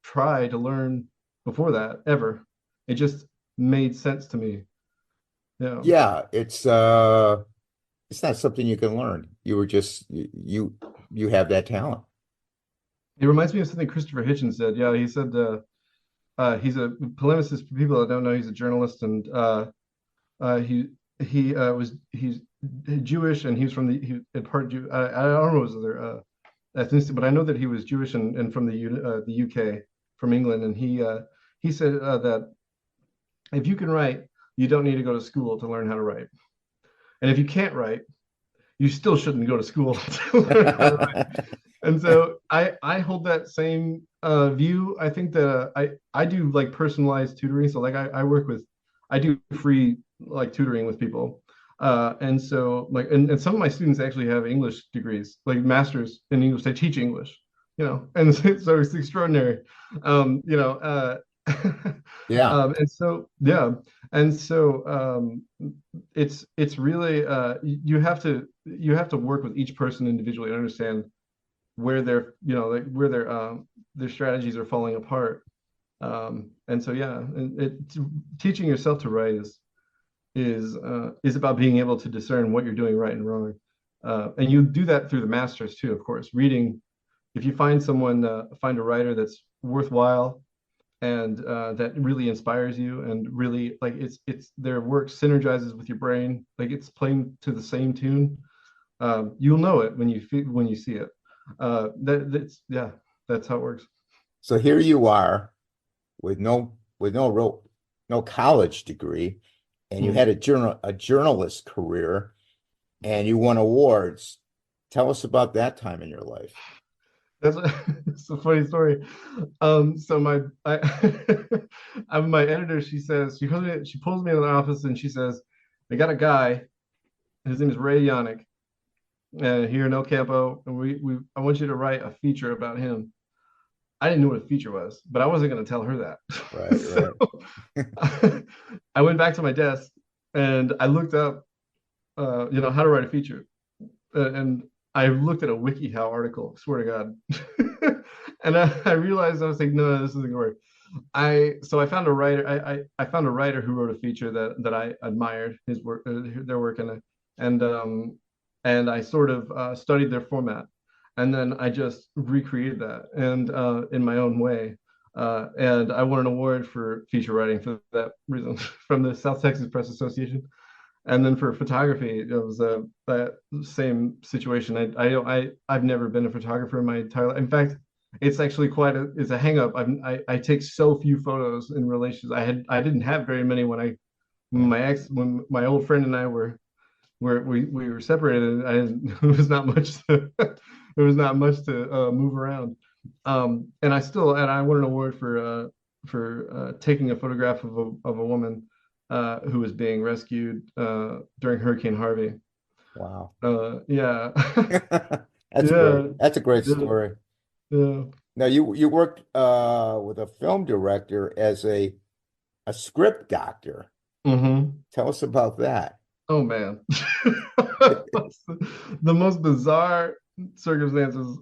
try to learn before that ever. It just made sense to me. Yeah. Yeah, it's not something you can learn. You were just you have that talent. It reminds me of something Christopher Hitchens said. Yeah, he said he's a polemicist. For people that don't know, he's a journalist, and he's Jewish, and he's from he part Jew. I don't know his other ethnicity, but I know that he was Jewish and from the UK, from England, and he said that if you can write, you don't need to go to school to learn how to write, and if you can't write, you still shouldn't go to school to learn how to write. And so I hold that same view. I think that I do like personalized tutoring. So like I do free like tutoring with people. And so like and some of my students actually have English degrees, like masters in English. They teach English, and so it's extraordinary. You know, Yeah. and so yeah, and so it's really you have to work with each person individually and understand where like where their strategies are falling apart. And so yeah, teaching yourself to write is about being able to discern what you're doing right and wrong. And you do that through the masters too, of course. Reading, if you find find a writer that's worthwhile and that really inspires you and really like it's their work synergizes with your brain, like it's playing to the same tune. You'll know it when you see it. That's how it works. So here you are with no college degree, and you had a journalist career, and you won awards. Tell us about that time in your life. It's a funny story. So my editor, she says, she pulls me in the office and she says, I got a guy, his name is Ray Yannick, here in El Campo, and I want you to write a feature about him. I didn't know what a feature was, but I wasn't going to tell her that. Right, So I went back to my desk and I looked up, how to write a feature, and I looked at a WikiHow article. Swear to God, and I realized I was like, no, this isn't gonna work. So I found a writer. I found a writer who wrote a feature that I admired his work, their work, and I sort of studied their format, and then I just recreated that and in my own way. And I won an award for feature writing for that reason from the South Texas Press Association. And then for photography, it was that same situation. I've never been a photographer in my entire life. In fact, it's actually it's a hang up. I take so few photos in relations. I didn't have very many when my old friend and I we were separated. It was not much to, there was not much to move around. And I won an award for taking a photograph of a woman who was being rescued during Hurricane Harvey. Wow. Yeah. That's Yeah. great. That's a great story. Yeah. Now you worked with a film director as a script doctor. Hmm. Tell us about that. Oh man. The most bizarre circumstances.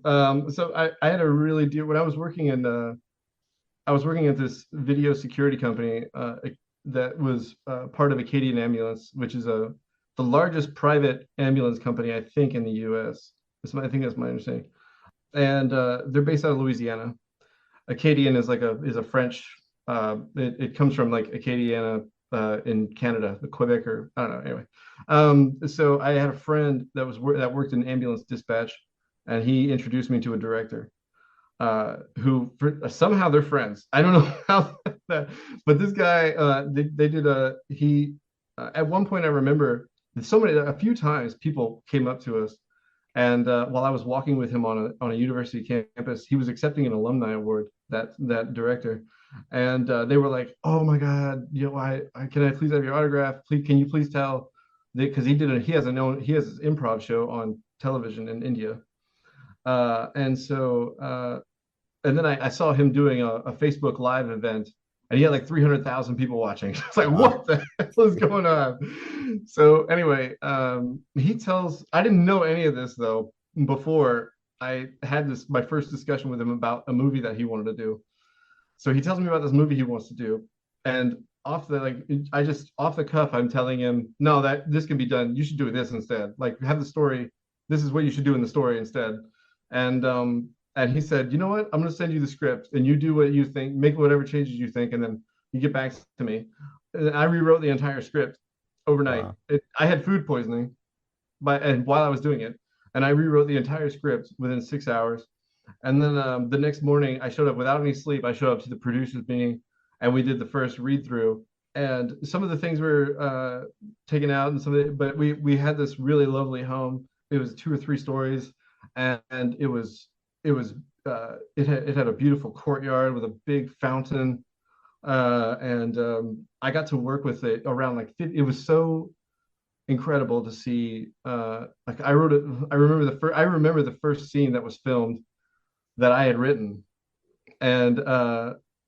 So I had a really dear when I was working at this video security company that was part of Acadian Ambulance, which is the largest private ambulance company, I think, in the U.S. I think that's my understanding. And they're based out of Louisiana. Acadian is a French. It comes from like Acadiana in Canada, the Quebec, or I don't know. Anyway, so I had a friend that worked in ambulance dispatch, and he introduced me to a director somehow they're friends. I don't know how that, but this guy, they did he, at one point I remember that a few times people came up to us, and while I was walking with him on a university campus, he was accepting an alumni award, that director. And they were like, "Oh my God, can I please have your autograph? Please, can you please tell?" Because he has his improv show on television in India, and then I saw him doing a Facebook Live event, and he had like 300,000 people watching. It's like, Wow. what the hell is going on? So anyway, I didn't know any of this though before I had my first discussion with him about a movie that he wanted to do. So he tells me about this movie he wants to do, and off the cuff, I'm telling him, no, that this can be done. You should do this instead. Like have the story. This is what you should do in the story instead. And he said, you know what? I'm going to send you the script, and you do what you think, make whatever changes you think, and then you get back to me. And I rewrote the entire script overnight. Wow. I had food poisoning, and while I was doing it, and I rewrote the entire script within 6 hours. And then the next morning, I showed up without any sleep. I showed up to the producers meeting, and we did the first read through. And some of the things were taken out, and but we had this really lovely home. It was 2 or 3 stories, and it had a beautiful courtyard with a big fountain, and I got to work with it around like 50, it was so incredible to see. Like I wrote it. I remember the first scene that was filmed that I had written, and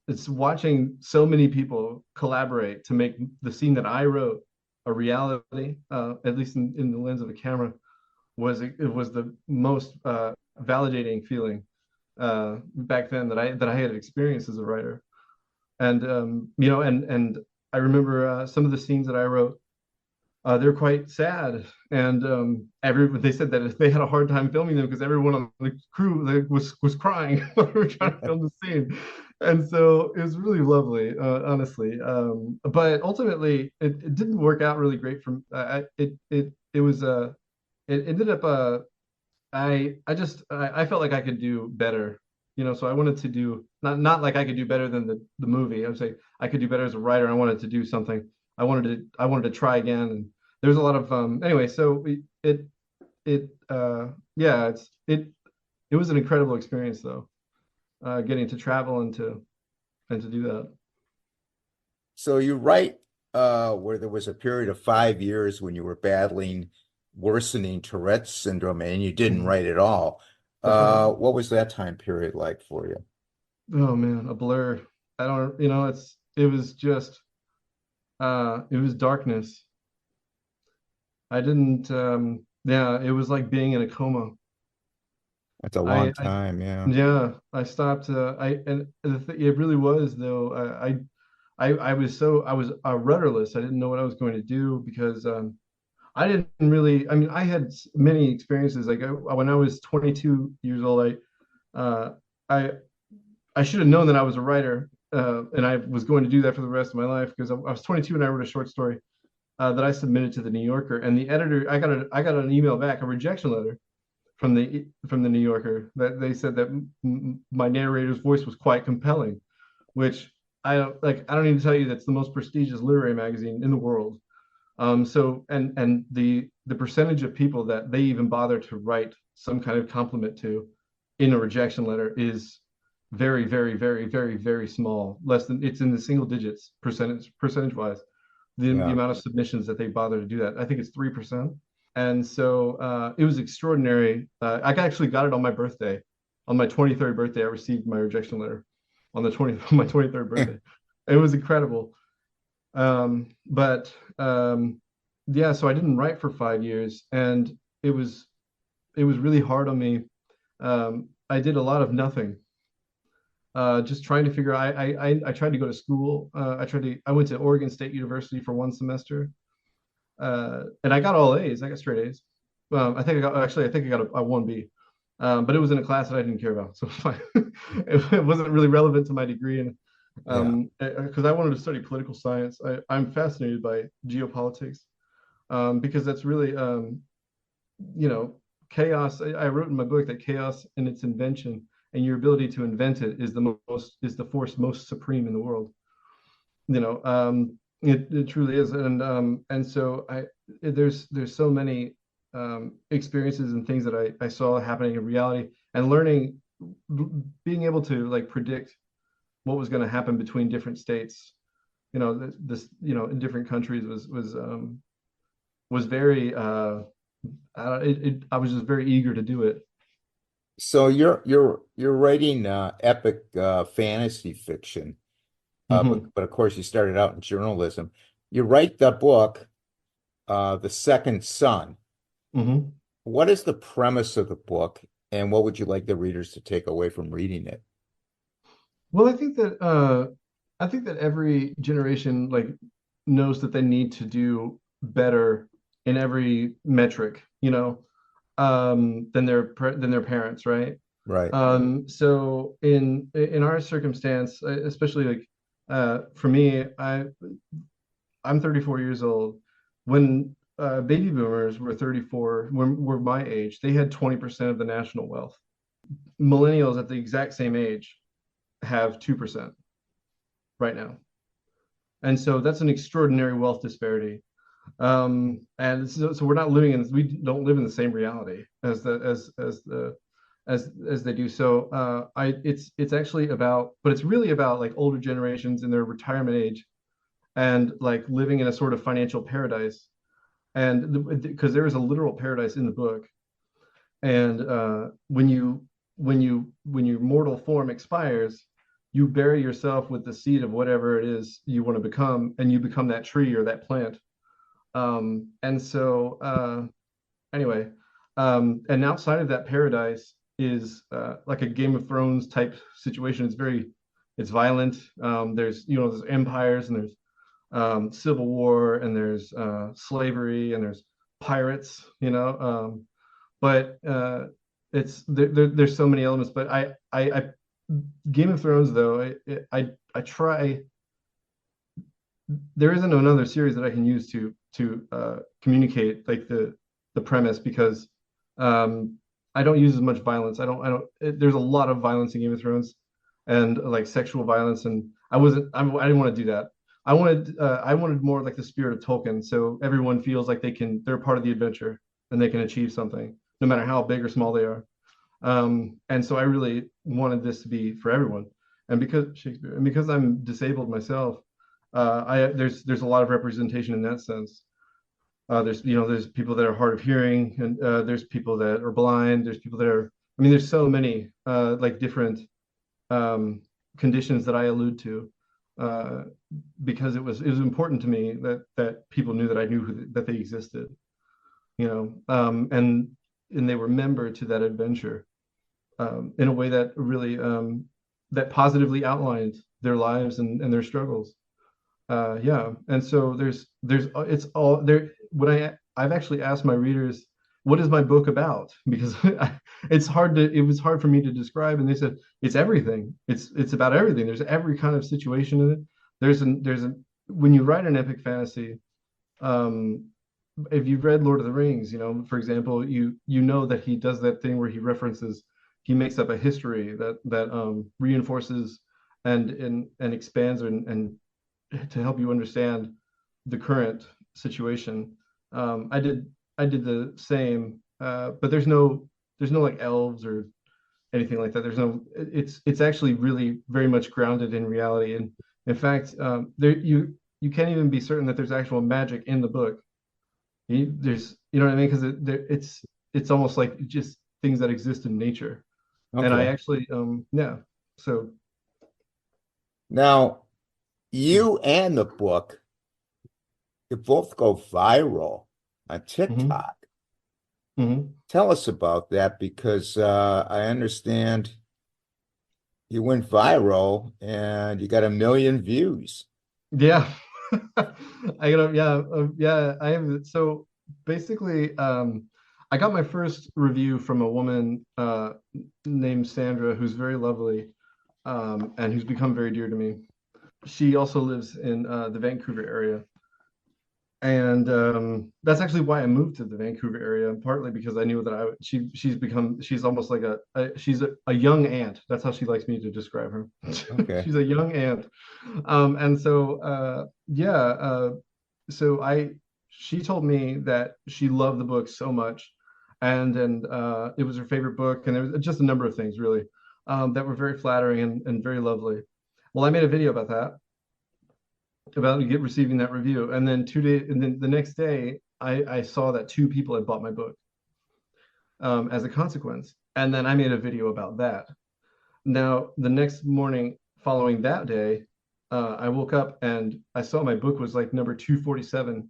it's watching so many people collaborate to make the scene that I wrote a reality, at least in the lens of a camera, it was the most validating feeling back then that I had experienced as a writer. And and I remember some of the scenes that I wrote. They're quite sad, and they said that if they had a hard time filming them because everyone on the crew was crying while we were trying to film the scene, and so it was really lovely, honestly. But ultimately, it didn't work out really great. It was it ended up I felt like I could do better, so I wanted to do not like I could do better than the movie. I would say I could do better as a writer. I wanted to do something. I wanted to try again. And there's a lot of anyway, so yeah, it was an incredible experience though, getting to travel and to do that. So you write where there was a period of 5 years when you were battling worsening Tourette syndrome and you didn't Mhm. write at all. That's right. What was that time period like for you? Oh man, a blur. I don't, it was just it was darkness. I didn't yeah, it was like being in a coma. That's a long I time, yeah. Yeah, I stopped it really was though. I was rudderless. I didn't know what I was going to do because I didn't really, I mean, I had many experiences. Like when I was 22 years old, uh, I I should have known that I was a writer, and I was going to do that for the rest of my life because I was 22 and I wrote a short story that I submitted to the New Yorker, and the editor, I got an email back, a rejection letter from the New Yorker, that they said that my narrator's voice was quite compelling, which I don't need to tell you that's the most prestigious literary magazine in the world. So and the percentage of people that they even bother to write some kind of compliment to in a rejection letter is very, very, very, very, very small. Less than it's in the single digits percentage wise. The Yeah. amount of submissions that they bother to do that. I think it's 3%. And so it was extraordinary. I actually got it on my birthday. On my 23rd birthday, I received my rejection letter on my 23rd birthday. It was incredible. But yeah, so I didn't write for 5 years, and it was it was really hard on me. I did a lot of nothing, just trying to figure out. I tried to go to school. I went to Oregon State University for one semester, and I got all A's. I got straight A's. I think I got a 1B. But it was in a class that I didn't care about, so it wasn't really relevant to my degree. And Yeah. because I wanted to study political science, I'm fascinated by geopolitics, because that's really, you know, chaos. I wrote in my book that chaos and its invention and your ability to invent it is the force most supreme in the world. It truly is. And so there's so many experiences and things that I saw happening in reality, and learning, being able to like predict what was going to happen between different states, in different countries was very I was just very eager to do it. So you're writing epic fantasy fiction, Hmm. but of course you started out in journalism. You write the book, The Second Son. Hmm. What is the premise of the book, and what would you like the readers to take away from reading it? Well, I think that every generation like knows that they need to do better in every metric, than their parents, right? Right. So in our circumstance, especially like for me, I'm 34 years old. When baby boomers were 34, were my age, they had 20% of the national wealth. Millennials at the exact same age have 2% right now. And so that's an extraordinary wealth disparity. And so we're not living in, we don't live in the same reality as they do. So it's actually about, but it's really about like older generations in their retirement age, and like living in a sort of financial paradise. And because there is a literal paradise in the book. And when your mortal form expires, you bury yourself with the seed of whatever it is you want to become, and you become that tree or that plant. And so anyway, and outside of that paradise is like a Game of Thrones type situation. It's violent. There's empires, and there's civil war, and there's slavery, and there's pirates. But there's so many elements. But I Game of Thrones, though, I try. There isn't another series that I can use to communicate like the premise, because I don't use as much violence. I don't. There's a lot of violence in Game of Thrones, and like sexual violence, and I didn't want to do that. I wanted more like the spirit of Tolkien, so everyone feels like they're part of the adventure, and they can achieve something, no matter how big or small they are. And so I really wanted this to be for everyone. And because Shakespeare, and because I'm disabled myself, there's a lot of representation in that sense. There's people that are hard of hearing, and there's people that are blind. There's people that are, I mean, there's so many like different um, conditions that I allude to, uh, because it was important to me that people knew that I knew that they existed, and they were member to that adventure, in a way that really that positively outlined their lives and their struggles. Yeah, and so there's it's all there. I've actually asked my readers, what is my book about? Because it was hard for me to describe, and they said it's everything. It's about everything. There's every kind of situation in it. When you write an epic fantasy, um, if you've read Lord of the Rings, for example, you know that he does that thing where he makes up a history that reinforces and expands and to help you understand the current situation. I did the same, but there's no like elves or anything like that. It's actually really very much grounded in reality. And in fact, you can't even be certain that there's actual magic in the book. You know what I mean? Because it's almost like just things that exist in nature. And I Okay. actually, yeah. So Now, you and the book you both go viral on Hmm. TikTok. Hmm. Tell us about that because I understand you went viral and you got 1 million views. Yeah. Yeah, I have. So basically, I got my first review from a woman named Sandra, who's very lovely, and who's become very dear to me. She also lives in the Vancouver area. And that's actually why I moved to the Vancouver area, partly because I knew that she's almost like she's a young aunt. That's how she likes me to describe her. Okay. She's a young aunt. And so yeah, so I she told me that she loved the book so much, and it was her favorite book, and there was just a number of things really that were very flattering and very lovely. Well, I made a video about that, about receiving that review, and then 2 days, and then the next day, I saw that two people had bought my book as a consequence, and then I made a video about that. Now, the next morning following that day, I woke up and I saw my book was like number 247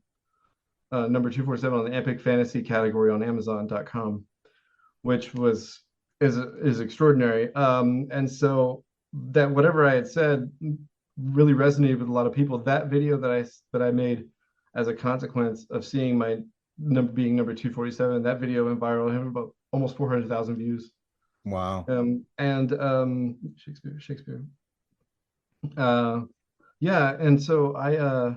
on the epic fantasy category on Amazon.com, which is extraordinary. And so that whatever I had said really resonated with a lot of people. That video that I made as a consequence of seeing my number being number 247, that video went viral. It had about almost 400,000 views. Wow. And Shakespeare. Uh, yeah, and so I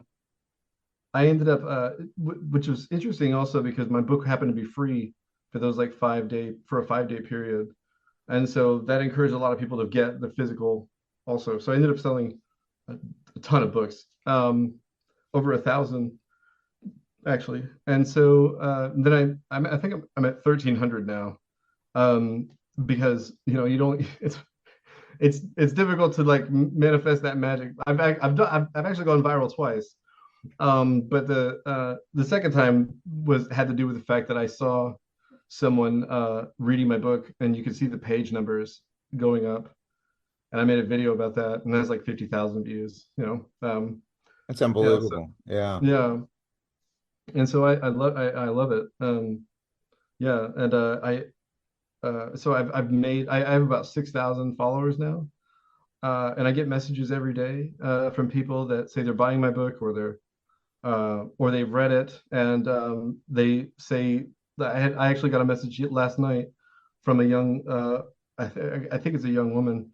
ended up which was interesting also because my book happened to be free for those like 5 day for a 5 day period, and so that encouraged a lot of people to get the physical also. So I ended up selling a ton of books, over 1,000 actually. And so then I think I'm at 1,300 now, um, because you don't it's difficult to like manifest that magic. I've actually gone viral twice. But the second time had to do with the fact that I saw someone reading my book, and you could see the page numbers going up, and I made a video about that, and that's like 50,000 views. That's Yeah, so unbelievable. Yeah. yeah, and so I love it. Yeah, and so I have about 6,000 followers now, and I get messages every day from people that say they're buying my book, or they've read it, and they say that I actually got a message last night from a young I think it's a young woman.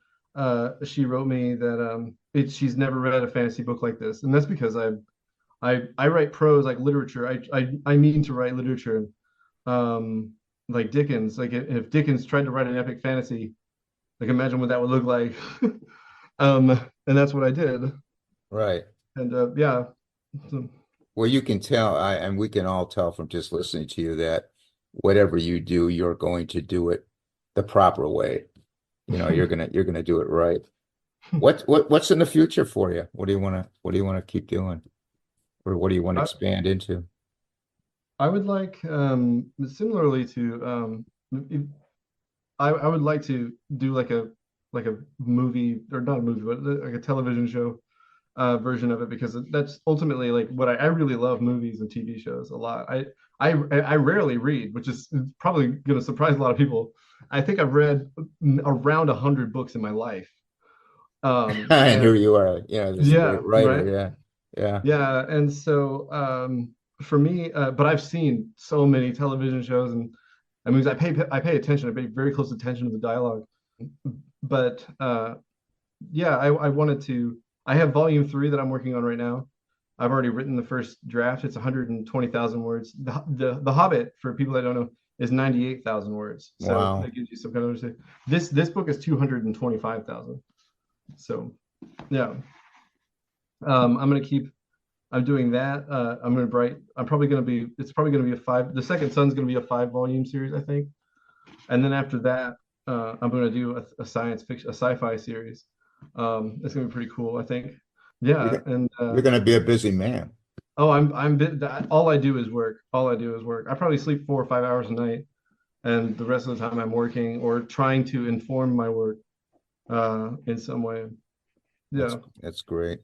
She wrote me that she's never read a fantasy book like this, and that's because I write prose like literature. I mean to write literature, like Dickens. Like if Dickens tried to write an epic fantasy, like imagine what that would look like. And that's what I did. Right. And yeah. So, Well, you can tell, and we can all tell from just listening to you that whatever you do, you're going to do it the proper way. You're gonna do it right. What's in the future for you? What do you want to keep doing? Or what do you want to I, expand into? I would like, similarly to, I would like to do like a movie, or not a movie, but like a television show version of it, because that's ultimately like what I really love movies and TV shows a lot. I rarely read, which is probably going to surprise a lot of people. I think I've read around 100 books in my life. And And here you are, this great yeah, writer. right. Yeah. Yeah. Yeah, and so for me, but I've seen so many television shows and movies. I pay attention. I pay very close attention to the dialogue. But yeah, I wanted to. I have volume three that I'm working on right now. I've already written the first draft. It's 120,000 words. The Hobbit, for people that don't know, is 98,000 words. So Wow. that gives you some kind of understanding. This book is 225,000. So yeah, I'm gonna keep. I'm doing that. I'm gonna write. I'm probably gonna be. It's probably gonna be a five. The second son's gonna be a 5 volume series, I think. And then after that, I'm gonna do a science fiction, a sci-fi series. It's gonna be pretty cool, I think. Yeah, You're, and you're gonna be a busy man. oh, all I do is work. All I do is work. I probably sleep 4 or 5 hours a night, and the rest of the time I'm working or trying to inform my work in some way. That's Yeah. that's great.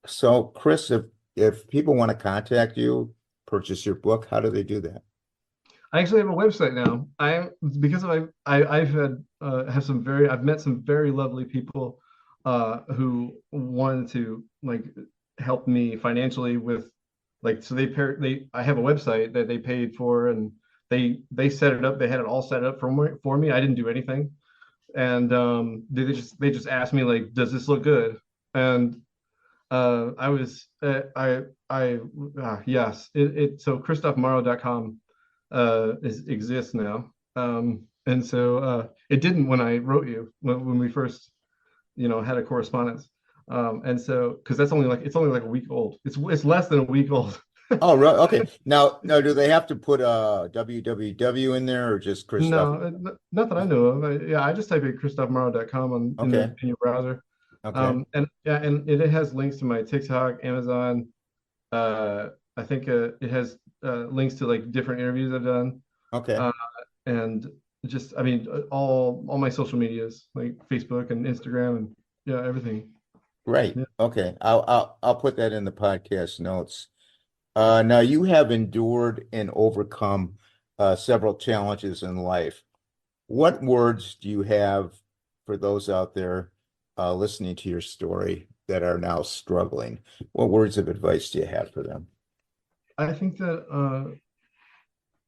So, Kris, If people want to contact you, purchase your book, how do they do that? I actually have a website now. Because I've had have some very I've met some very lovely people who wanted to like help me financially with like so they I have a website that they paid for and they set it up. They had it all set up for me. I didn't do anything. And they just asked me like, does this look good? And I was yes it so kristofmorrow.com exists now. And so it didn't when I wrote you when we first had a correspondence. And so because that's only like it's only like a week old. It's less than a week old. Oh, right. Okay. Now, do they have to put www in there or just Kristof? No, not that I know of. Yeah, I just type in kristofmorrow.com Okay. in your browser. Okay. And yeah, and it has links to my TikTok, Amazon. I think it has links to like different interviews I've done. Okay. Uh, and just I mean all my social medias like Facebook and Instagram and yeah everything. Great. Yeah. Okay. I'll put that in the podcast notes. Now you have endured and overcome several challenges in life. What words do you have for those out there listening to your story that are now struggling? What words of advice do you have for them? I think that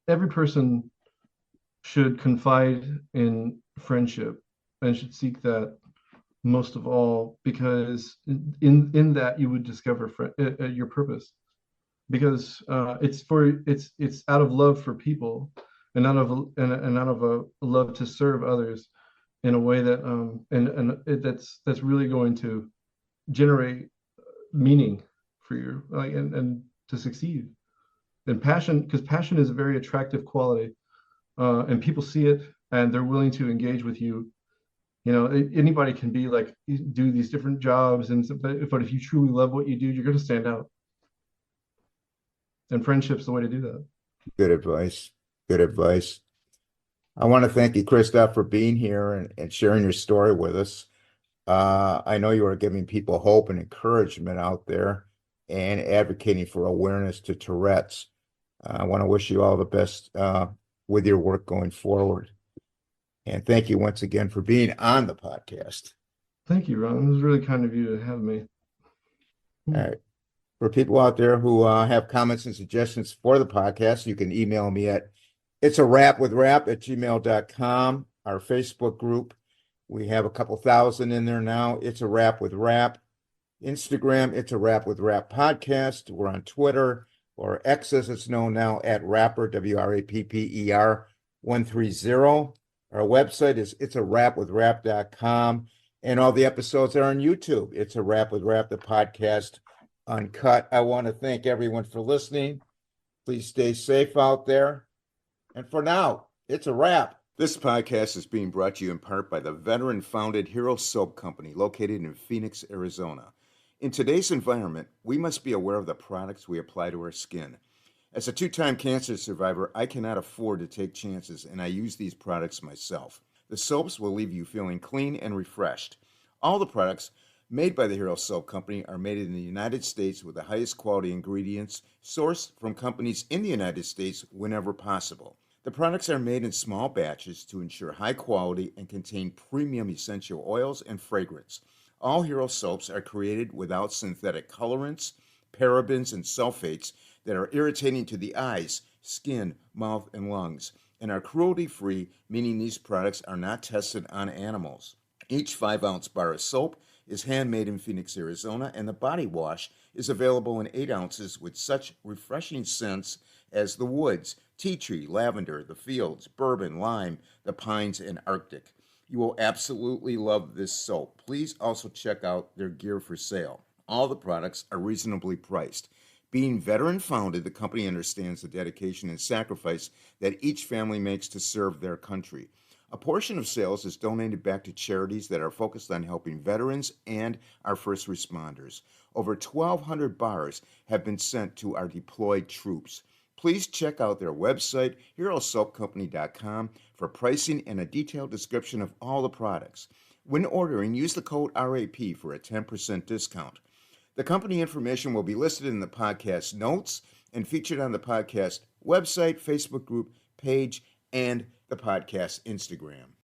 every person should confide in friendship and should seek that most of all because in that you would discover your purpose because it's out of love for people and out of a love to serve others in a way that that's really going to generate meaning for you like and to succeed and passion because passion is a very attractive quality and people see it and they're willing to engage with you. Anybody can be like do these different jobs but if you truly love what you do you're going to stand out and friendship's the way to do that. Good advice. Good advice. I want to thank you, Kristof, for being here and sharing your story with us. I know you are giving people hope and encouragement out there and advocating for awareness to Tourette's. I want to wish you all the best with your work going forward. And thank you once again for being on the podcast. Thank you, Ron. It was really kind of you to have me. All right. For people out there who have comments and suggestions for the podcast, you can email me at itsawrapwithrap@gmail.com. Our Facebook group, we have a couple thousand in there now. It's a Rap with Rap. Instagram, It's a Rap with Rap podcast. We're on Twitter, or X as it's known now, at Rapper, WRAPPER 130. Our website is itsarapwithrap.com. And all the episodes are on YouTube. It's a Rap with Rap, the podcast uncut. I want to thank everyone for listening. Please stay safe out there. And for now, it's a wrap. This podcast is being brought to you in part by the veteran-founded Hero Soap Company located in Phoenix, Arizona. In today's environment, we must be aware of the products we apply to our skin. As a two-time cancer survivor, I cannot afford to take chances, and I use these products myself. The soaps will leave you feeling clean and refreshed. All the products made by the Hero Soap Company are made in the United States with the highest quality ingredients sourced from companies in the United States whenever possible. The products are made in small batches to ensure high quality and contain premium essential oils and fragrance. All Hero soaps are created without synthetic colorants, parabens, and sulfates that are irritating to the eyes, skin, mouth, and lungs, and are cruelty-free, meaning these products are not tested on animals. Each 5-ounce bar of soap is handmade in Phoenix, Arizona, and the body wash is available in 8 ounces with such refreshing scents as the woods, tea tree, lavender, the fields, bourbon, lime, the pines, and Arctic. You will absolutely love this soap. Please also check out their gear for sale. All the products are reasonably priced. Being veteran-founded, the company understands the dedication and sacrifice that each family makes to serve their country. A portion of sales is donated back to charities that are focused on helping veterans and our first responders. Over 1,200 bars have been sent to our deployed troops. Please check out their website, herosoapcompany.com, for pricing and a detailed description of all the products. When ordering, use the code RAP for a 10% discount. The company information will be listed in the podcast notes and featured on the podcast website, Facebook group, page, and the podcast Instagram.